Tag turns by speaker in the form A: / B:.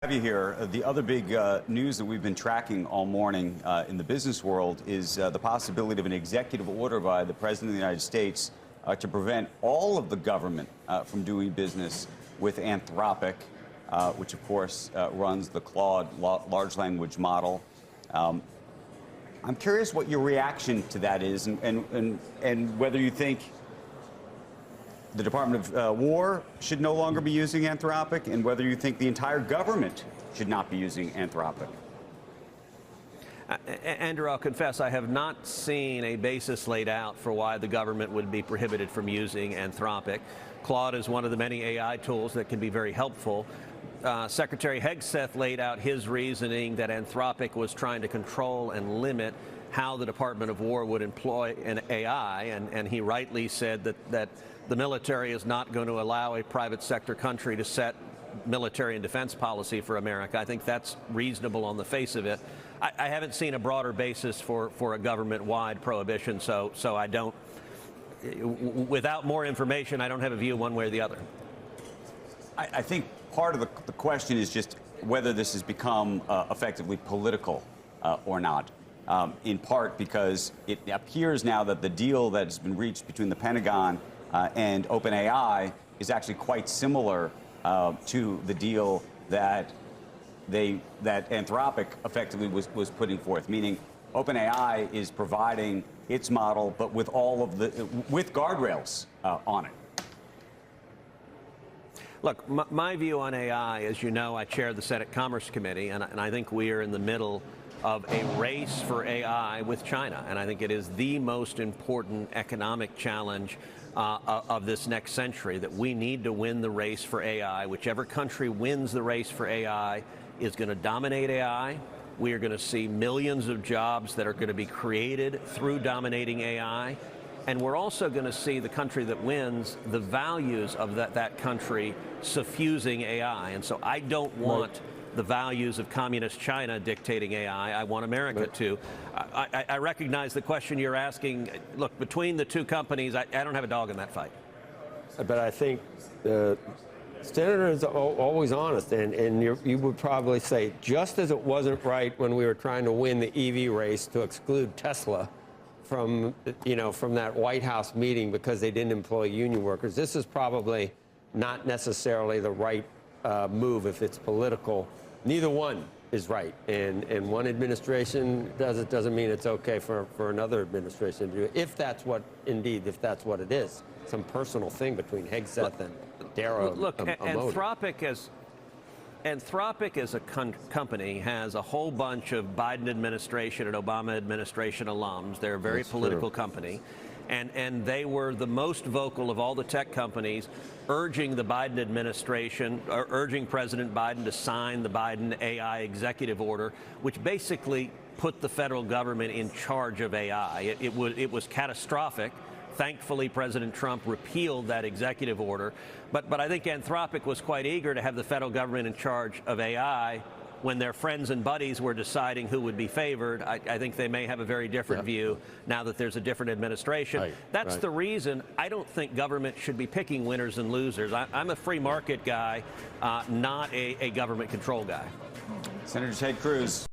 A: Have you here. The other big news that we've been tracking all morning in the business world is the possibility of an executive order by the President of the United States to prevent all of the government from doing business with Anthropic, which of course runs the Claude large language model. I'm curious what your reaction to that is and whether you think the Department of War should no longer be using Anthropic, and whether you think the entire government should not be using Anthropic.
B: Andrew, I'll confess, I have not seen a basis laid out for why the government would be prohibited from using Anthropic. Claude is one of the many AI tools that can be very helpful. Secretary Hegseth laid out his reasoning that Anthropic was trying to control and limit how the Department of War would employ an AI, and he rightly said that the military is not going to allow a private sector country to set military and defense policy for America. I think that's reasonable on the face of it. I haven't seen a broader basis for a government-wide prohibition, so I don't, without more information, I don't have a view one way or the other.
A: I think part of the question is just whether this has become effectively political or not. In part because it appears now that the deal that has been reached between the Pentagon and OpenAI is actually quite similar to the deal that Anthropic effectively was putting forth, meaning OpenAI is providing its model, but with with guardrails on it.
B: Look, my view on AI, as you know, I chair the Senate Commerce Committee, and I think we are in the middle of a race for AI with China. And I think it is the most important economic challenge of this next century, that we need to win the race for AI. Whichever country wins the race for AI is going to dominate AI. We are going to see millions of jobs that are going to be created through dominating AI. And we're also going to see the country that wins, the values of that country suffusing AI. And so I don't want the values of communist China dictating AI. I want America to. I recognize the question you're asking. Look, between the two companies, I don't have a dog in that fight.
C: But I think the senator is always honest, and you would probably say, just as it wasn't right when we were trying to win the EV race to exclude Tesla from that White House meeting because they didn't employ union workers, this is probably not necessarily the right move if it's political. Neither one is right, and one administration does it doesn't mean it's okay for another administration to do it, if that's what it is, some personal thing between Hegseth and Darrow.
B: Look, Anthropic as a company has a whole bunch of Biden administration and Obama administration alums. They're a very political company. And they were the most vocal of all the tech companies, urging the Biden administration, or urging President Biden to sign the Biden AI executive order, which basically put the federal government in charge of AI. It was catastrophic. Thankfully, President Trump repealed that executive order. But I think Anthropic was quite eager to have the federal government in charge of AI when their friends and buddies were deciding who would be favored. I think they may have a very different view now that there's a different administration. That's the reason I don't think government should be picking winners and losers. I'm a free market guy, not a government control guy.
A: Senator Ted Cruz.